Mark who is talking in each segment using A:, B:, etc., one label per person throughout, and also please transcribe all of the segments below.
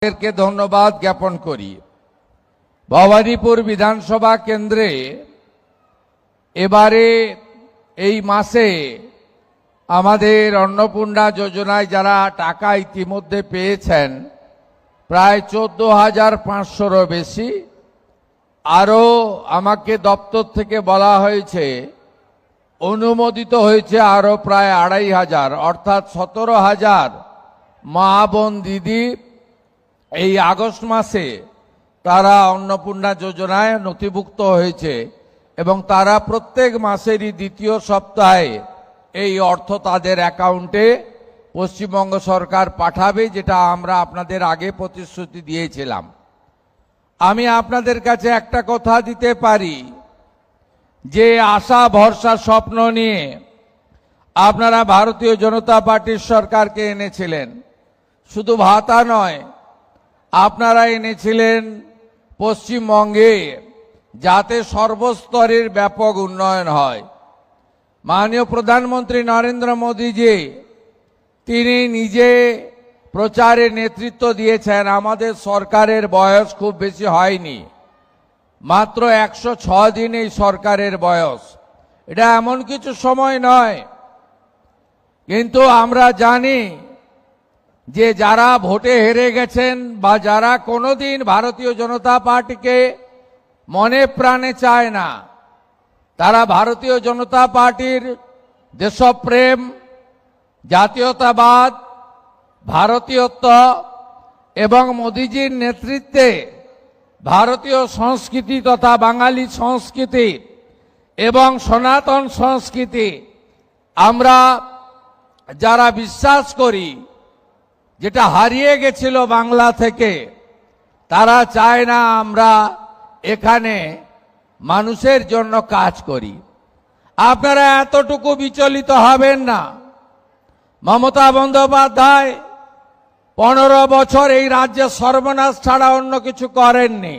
A: के धन्यवाद ज्ञापन करी। भवानीपुर विधानसभा केंद्रे एबारे এই মাসে আমাদের অন্নপূর্ণা যোজনায় যারা টাকা ইতিমধ্যে পেয়েছেন প্রায় 14,500 বেশি। আরো আমাকে দপ্তর থেকে বলা হয়েছে অনুমোদিত হয়েছে আরো প্রায় 2,500, অর্থাৎ 17,000 মা বোন দিদি এই আগস্ট মাসে তারা অন্নপূর্ণা যোজনায় নথিভুক্ত হয়েছে এবং তারা প্রত্যেক মাসেরই দ্বিতীয় সপ্তাহে এই অর্থ তাদের অ্যাকাউন্টে পশ্চিমবঙ্গ সরকার পাঠাবে, যেটা আমরা আপনাদের আগে প্রতিশ্রুতি দিয়েছিলাম। আমি আপনাদের কাছে একটা কথা দিতে পারি যে আশা ভরসা স্বপ্ন নিয়ে আপনারা ভারতীয় জনতা পার্টির সরকারকে এনেছিলেন। শুধু ভাতা নয়, আপনারা এনেছিলেন পশ্চিমবঙ্গে যাতে সর্বস্তরের ব্যাপক উন্নয়ন হয়। মাননীয় প্রধানমন্ত্রী নরেন্দ্র মোদীজি তিনি নিজে প্রচারে নেতৃত্ব দিয়েছেন। আমাদের সরকারের বয়স খুব বেশি হয়নি, মাত্র 106 দিন এই সরকারের বয়স। এটা এমন কিছু সময় নয়, কিন্তু আমরা জানি যে যারা ভোটে হেরে গেছেন বা যারা কোনোদিন ভারতীয় জনতা পার্টিকে মনে প্রাণে চায় না, তারা ভারতীয় জনতা পার্টির দেশপ্রেম, জাতীয়তাবাদ, ভারতীয়ত্ব এবং মোদিজির নেতৃত্বে ভারতীয় সংস্কৃতি তথা বাঙালি সংস্কৃতি এবং সনাতন সংস্কৃতি আমরা যারা বিশ্বাস করি, যেটা হারিয়ে গেছিল বাংলা থেকে, তারা চায় না আমরা এখানে মানুষের জন্য কাজ করি। আপনারা এতটুকু বিচলিত হবেন না। মমতা বন্দ্যোপাধ্যায় 15 বছর এই রাজ্যে সর্বনাশ ছাড়া অন্য কিছু করেননি।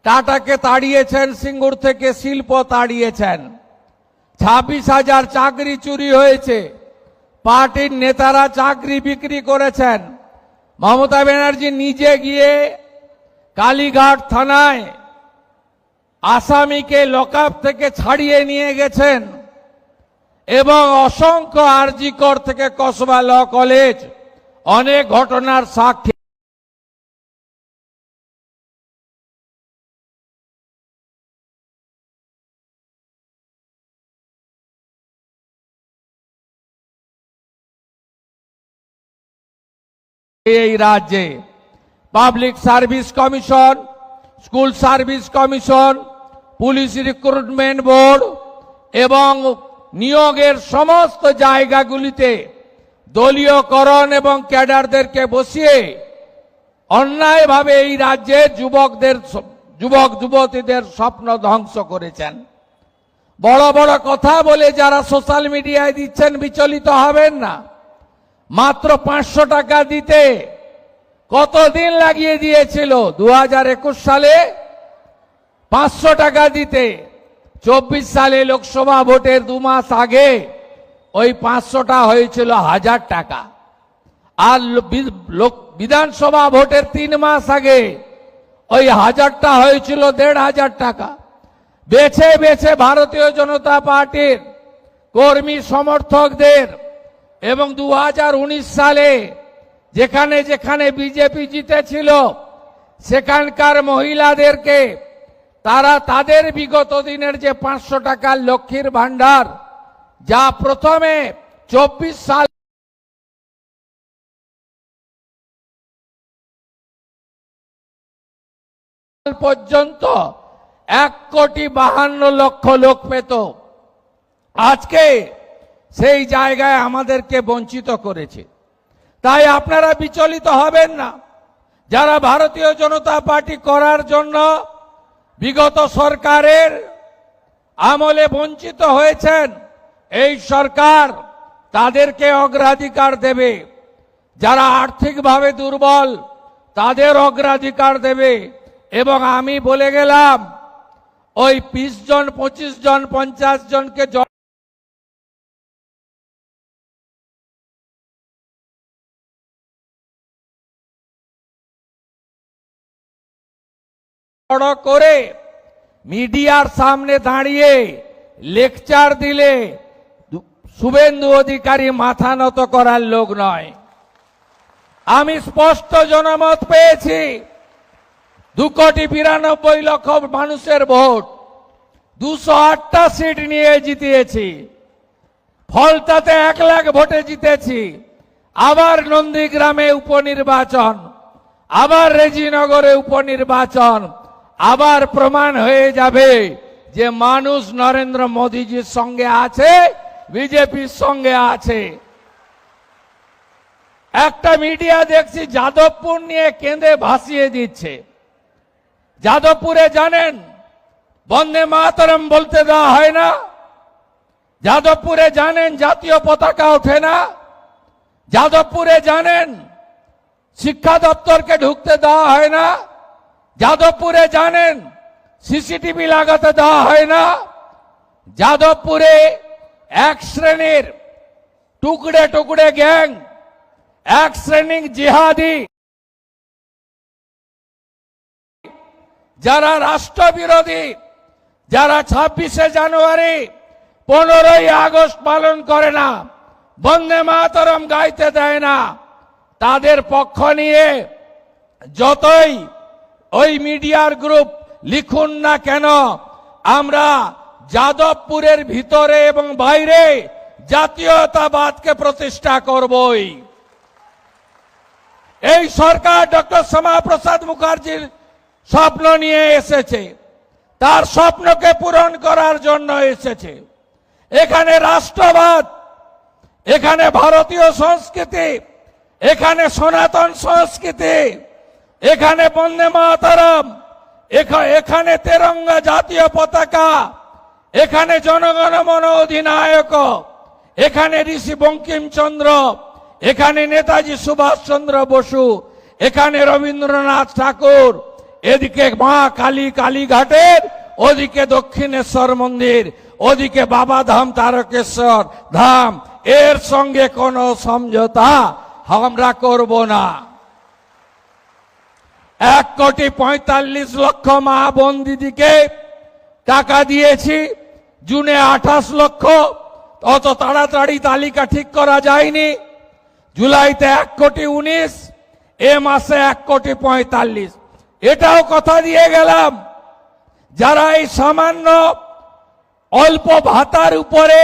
A: টাটাকে তাড়িয়েছেন, সিঙ্গুর থেকে শিল্প তাড়িয়েছেন, 26,000 চাকরি চুরি হয়েছে, পার্টির নেতারা চাকরি বিক্রি করেছেন। মমতা ব্যানার্জি নিজে গিয়ে কালীঘাট থানায় আসামিকে লকআপ থেকে ছাড়িয়ে নিয়ে গেছেন এবং অসংখ্য আরজিকর থেকে কসবা ল কলেজ অনেক ঘটনার সাক্ষী। এই রাজ্যে public service commission, school service commission, police recruitment board এবং নিয়োগের সমস্ত জায়গাগুলিতে দলীয়করণ এবং ক্যাডারদেরকে বসিয়ে অন্যায়ভাবে এই রাজ্যের যুবক যুবতীদের স্বপ্ন ধ্বংস করেছেন। বড় বড় কথা বলে যারা সোশ্যাল মিডিয়ায় দিচ্ছেন বিচলিত হবেন না। মাত্র 500 টাকা দিতে কতদিন লাগিয়ে দিয়েছিল? 2021 সালে 500 টাকা দিতে 24 সালে লোকসভা ভোটের 2 মাস আগে ওই 500টা হয়েছিল 1000 টাকা, আর বিধানসভা ভোটের 3 মাস আগে ওই 1000টা হয়েছিল 1,500 টাকা। বেছে বেছে ভারতীয় জনতা পার্টির কর্মী সমর্থকদের এবং 2019 সালে যেখানে যেখানে বিজেপি জিতেছিল সেখানকার মহিলাদেরকে তারা তাদের বিগত দিনের যে 500 টাকার লক্ষ্মীর ভান্ডার, যা প্রথমে 24 সাল পর্যন্ত 1,52,00,000 লোক পেত, আজকে সেই জায়গায় আমাদেরকে বঞ্চিত করেছে। তাই আপনারা বিচলিত হবেন না। যারা ভারতীয় জনতা পার্টি করার জন্য বিগত সরকারের আমলে বঞ্চিত হয়েছেন, এই সরকার তাদেরকে অগ্রাধিকার দেবে। যারা আর্থিকভাবে দুর্বল তাদের অগ্রাধিকার দেবে। এবং আমি বলে গেলাম ওই 20 জন 25 জন 50 জনকে বড় করে মিডিয়ার সামনে দাঁড়িয়ে লেকচার দিলে শুভেন্দু অধিকারী মাথা নত করার লোক নয়। আমি স্পষ্ট জনমত পেয়েছি, 2,92,00,000 মানুষের ভোট, 208টা সিট নিয়ে জিতিয়েছি। ফলতাতে 1 লাখ ভোটে জিতেছি। আবার নন্দীগ্রামে উপনির্বাচন, আবার রেজিনগরে উপনির্বাচন, আবার প্রমাণ হয়ে যাবে যে মানুষ নরেন্দ্র মোদীজির সঙ্গে আছে, বিজেপির সঙ্গে আছে। একটা মিডিয়া দেখছি যাদবপুর নিয়ে কেঁদে ভাসিয়ে দিচ্ছে। যাদবপুরে জানেন বন্দে মাতরম বলতে দেওয়া হয় না? যাদবপুরে জানেন জাতীয় পতাকা ওঠে না? যাদবপুরে জানেন শিক্ষা দপ্তরকে ঢুকতে দেওয়া হয় না? যাদবপুরে জানেন সিসিটিভি লাগাতে দেওয়া হয় না? যাদবপুরে এক শ্রেণীর টুকরে টুকরে গ্যাং, এক শ্রেণীর জিহাদি, যারা রাষ্ট্রবিরোধী, যারা 26শে জানুয়ারি 15ই আগস্ট পালন করে না, বন্দে মাতরম গাইতে দেয় না, তাদের পক্ষ নিয়ে যতই ওই মিডিয়ার গ্রুপ লিখুন না কেন, আমরা যাদবপুরের ভিতরে এবং বাইরে জাতীয়তাবাদকে প্রতিষ্ঠা করবই। এই সরকার ডক্টর শ্যামাপ্রসাদ মুখার্জির স্বপ্ন নিয়ে এসেছে, তার স্বপ্নকে পূরণ করার জন্য এসেছে। এখানে রাষ্ট্রবাদ, এখানে ভারতীয় সংস্কৃতি, এখানে সনাতন সংস্কৃতি, এখানে বন্দে মাতরম, এখানে তেরঙ্গা জাতীয় পতাকা, এখানে জনগণ মন অধিনায়ক, এখানে ঋষি বঙ্কিমচন্দ্র, এখানে নেতাজি সুভাষচন্দ্র বসু, এখানে রবীন্দ্রনাথ ঠাকুর, এদিকে মা কালী কালীঘাটের, ওদিকে দক্ষিণেশ্বর মন্দির, ওদিকে বাবাধাম তারকেশ্বর ধাম। এর সঙ্গে কোনো সমঝোতা আমরা করব না। 1,45,00,000 মা বোন দিদিকে টাকা দিয়েছি, জুনে 28 লক্ষ, অত তাড়াতাড়ি তালিকা ঠিক করা যায়নি। জুলাইতে 1,19,00,000, এ মাসে 1,45,00,000। এটাও কথা দিয়ে গেলাম, যারা এই সামান্য অল্প ভাতার উপরে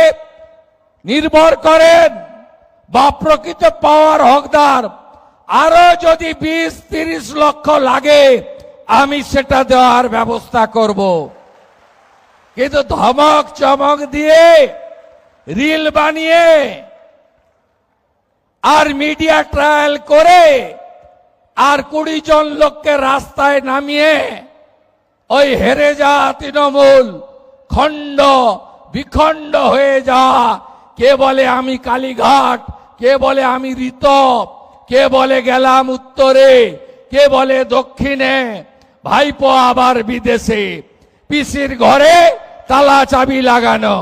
A: নির্ভর করেন বা প্রকৃত পাওয়ার হকদার, আরো যদি 20-30 লক্ষ লাগে আমি সেটা দেওয়ার ব্যবস্থা করব। কিন্তু ধমক চমক দিয়ে, রিল বানিয়ে আর মিডিয়া ট্রায়াল করে আর 20 জন লোককে রাস্তায় নামিয়ে ওই হেরে যাওয়া তৃণমূল খণ্ড বিখণ্ড হয়ে যাওয়া, কে বলে আমি কালীঘাট, কে বলে আমি ঋতব, কে বলে গেলাম উত্তরে, কে বলে দক্ষিণে, ভাইপো আবার বিদেশে, পিসির ঘরে তালা চাবি লাগানো।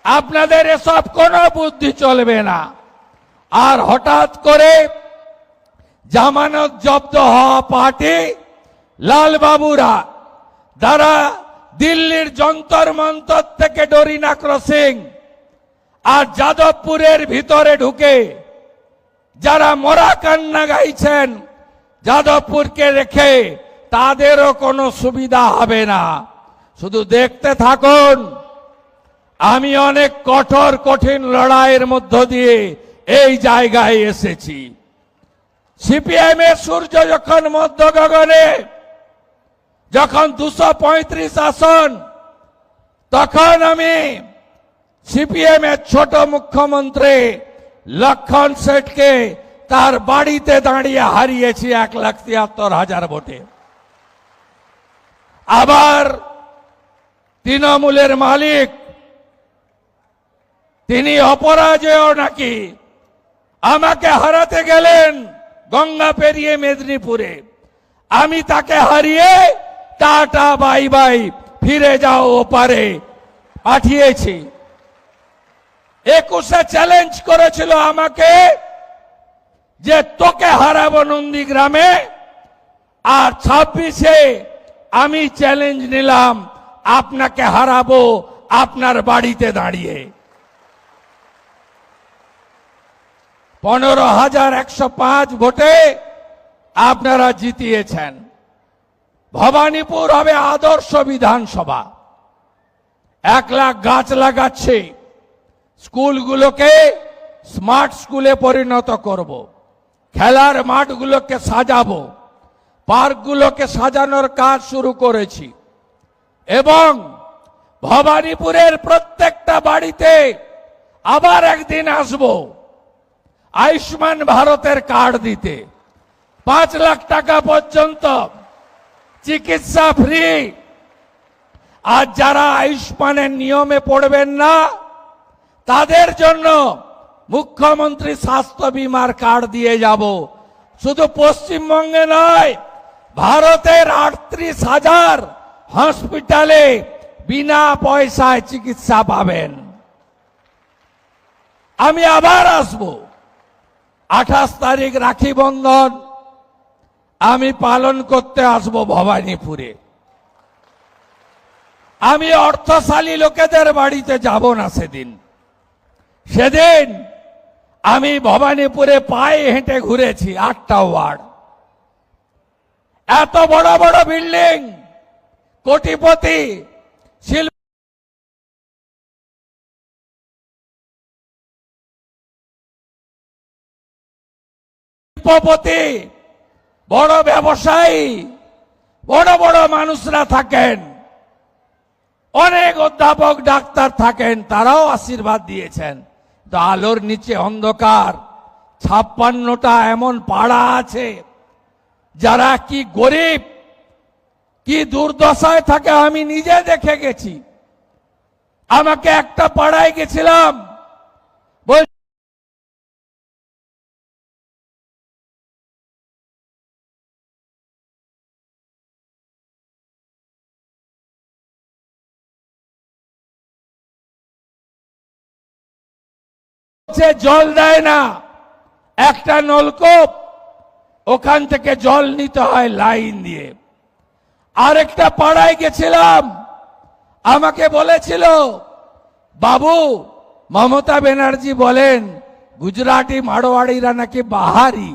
A: আপনাদের এসব কোনো বুদ্ধি চলবে না। আর হঠাৎ করে জামানত জব্দ হওয়া পার্টি লালবাবুরা, যারা দিল্লির যন্তর মন্তর থেকে ডরিনা ক্রসিং আর যাদবপুরের ভিতরে ঢুকে যারা মরা কান্না গাইছেন, যাদবপুরকে রেখে তাদেরও কোনো সুবিধা হবে না। শুধু দেখতে থাকুন। আমি অনেক কঠোর কঠিন লড়াইয়ের মধ্য দিয়ে এই জায়গায় এসেছি। সিপিএম এর সূর্য যখন মধ্য গগনে, যখন 235 আসন, তখন আমি সিপিএম এর ছোট মুখ্যমন্ত্রী লক্ষণ শেঠকে তার বাড়িতে দাঁড়িয়ে হারিয়েছি 1,73,000 ভোটে। আবার তৃণমূলের মালিক, তিনি অপরাজেয় নাকি, আমাকে হারাতে গেলেন গঙ্গা পেরিয়ে মেদিনীপুরে, আমি তাকে হারিয়ে টাটা বাই বাই ফিরে যাও ওপারে পাঠিয়েছি। 21-এ চ্যালেঞ্জ করেছিল আমাকে যে তোকে হারাবো নন্দীগ্রামে, আর 26-এ আমি চ্যালেঞ্জ নিলাম আপনাকে হারাবো আপনার বাড়িতে দাঁড়িয়ে। 15,105 ভোটে আপনারা জিতিয়েছেন। ভবানীপুর হবে আদর্শ বিধানসভা। 1 লাখ গাছ লাগাচ্ছে, স্কুলগুলোকে স্মার্ট স্কুলে পরিণত করব, খেলার মাঠগুলোকে সাজাবো, পার্কগুলোকে সাজানোর কাজ শুরু করেছি এবং ভবানীপুরের প্রত্যেকটা বাড়িতে আবার একদিন আসব আয়ুষ্মান ভারতের কার্ড দিতে। 5 লাখ টাকা পর্যন্ত চিকিৎসা ফ্রি। আর যারা আয়ুষ্মানের নিয়মে পড়বেন না তাদের জন্য মুখ্যমন্ত্রী স্বাস্থ্য বীমার কার্ড দিয়ে যাব। শুধু পশ্চিমবঙ্গে নয়, ভারতের 38,000 হসপিটালে বিনা পয়সায় চিকিৎসা পাবেন। আমি আবার আসব 28 তারিখ রাখি বন্ধন আমি পালন করতে আসব ভবানীপুরে। আমি অর্থশালী লোকেদের বাড়িতে যাব না সেদিন আমি ভবানীপুরে পায়ে হেঁটে ঘুরেছি 8টা ওয়ার্ড। এত বড় বড় বিল্ডিং, কোটিপতি, শিল্পপতি, বড় ব্যবসায়ী, বড় বড় মানুষরা থাকেন, অনেক অধ্যাপক ডাক্তার থাকেন, তারাও আশীর্বাদ দিয়েছেন। তো আলোর নিচে অন্ধকার। 56টা এমন পাড়া আছে যারা কি গরিব, কি দুর্দশায় থাকে আমি নিজে দেখে গেছি। আমাকে একটা পাড়ায় গেছিলাম, জল দেয় না, একটা নলকূপ, ওখান থেকে জল নিতে হয় লাইন দিয়ে। আরেকটা পাড়ায় গেছিলাম, আমাকে বলেছিল বাবু মমতা ব্যানার্জি বলেন গুজরাটি মারোয়াড়িরা নাকি বাহারি।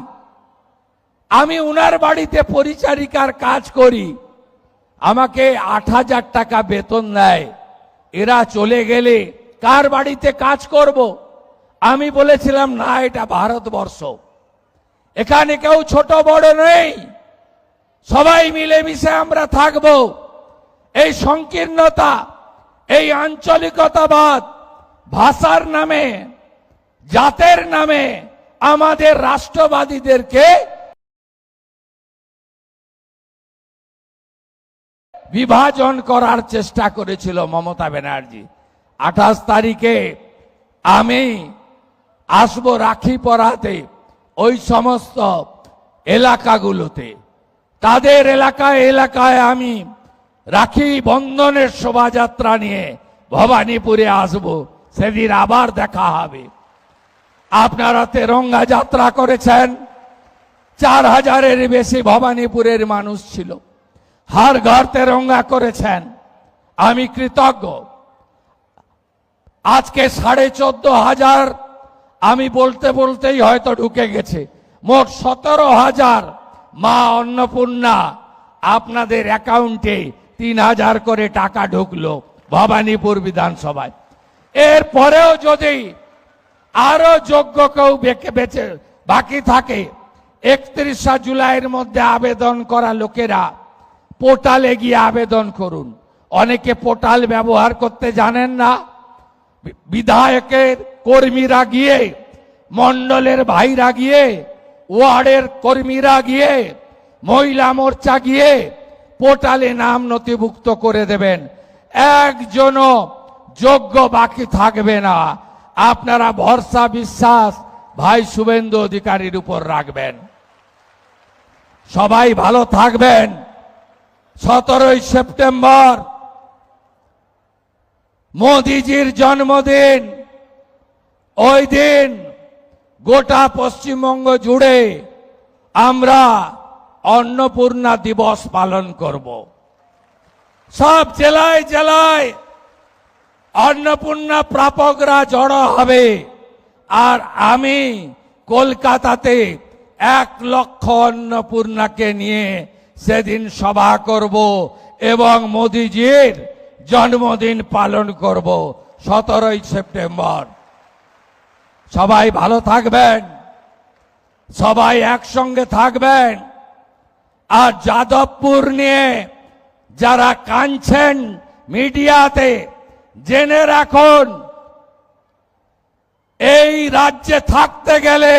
A: আমি উনার বাড়িতে পরিচারিকার কাজ করি, আমাকে 8,000 টাকা বেতন দেয়। এরা চলে গেলে কার বাড়িতে কাজ করব? আমি বলেছিলাম না, এটা ভারতবর্ষ, এখানে কেউ ছোট বড় নেই, সবাই মিলেমিশে আমরা থাকব। এই সংকীর্ণতা, এই আঞ্চলিকতাবাদ, ভাষার নামে, জাতের নামে আমাদের রাষ্ট্রবাদীদেরকে বিভাজন করার চেষ্টা করেছিল মমতা ব্যানার্জি। 28 তারিখে আমি আসবো রাখি পরাতে ওই সমস্ত এলাকাগুলোতে। তাদের এলাকায় আমি রাখি বন্ধনের শোভাযাত্রা নিয়ে ভবানীপুরে আসব। সেদিন আবার দেখা হবে। আপনারা তেরঙ্গা যাত্রা করেছেন, 4,000-এর বেশি ভবানীপুরের মানুষ ছিল, হার ঘর তেরঙ্গা করেছেন, আমি কৃতজ্ঞ। আজকে 14,500, আমি বলতে বলতেই হয়তো ঢুকে গেছে, মোট 17,000 মা অন্নপূর্ণা আপনাদের অ্যাকাউন্টে 3,000 করে টাকা ঢুকলো ভবানীপুর বিধানসভায়। এরপরেও যদি আরো যোগ্য কেউ বেঁচে বাকি থাকে, 31 জুলাইয়ের মধ্যে আবেদন করা লোকেরা পোর্টালে গিয়ে আবেদন করুন। অনেকে পোর্টাল ব্যবহার করতে জানেন না। বিধায়কের কর্মীরা গিয়ে, মন্ডলের ভাইরা গিয়ে, ওয়ার্ডের কর্মীরা গিয়ে, মহিলা মোর্চা গিয়ে পোর্টালে নাম নথিভুক্ত করে দেবেন। একজনও যোগ্য বাকি থাকবে না। আপনারা ভরসা বিশ্বাস ভাই শুভেন্দু অধিকারীর উপর রাখবেন। সবাই ভালো থাকবেন। 17ই সেপ্টেম্বর মোদিজির জন্মদিন। ওই দিন গোটা পশ্চিমবঙ্গ জুড়ে আমরা অন্নপূর্ণা দিবস পালন করব। সব জেলায় জেলায় অন্নপূর্ণা প্রাপকরা জড়ো হবে, আর আমি কলকাতাতে 1 লক্ষ অন্নপূর্ণাকে নিয়ে সেদিন সভা করব এবং মোদিজির জন্মদিন পালন করব 17ই সেপ্টেম্বর। সবাই ভালো থাকবেন, সবাই একসঙ্গে থাকবেন। আর যাদবপুর নিয়ে যারা কাঁদছেন মিডিয়াতে, জেনে রাখুন এই রাজ্যে থাকতে গেলে,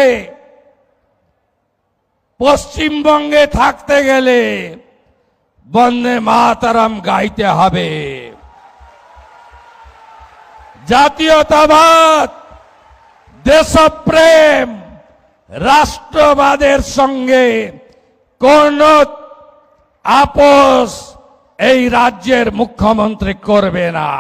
A: পশ্চিমবঙ্গে থাকতে গেলে বন্দে মাতরম গাইতে হবে। জাতীয়তাবাদ, দেশপ্রেম, রাষ্ট্রবাদের সঙ্গে কোন আপোষ এই রাজ্যের মুখ্যমন্ত্রী করবে না।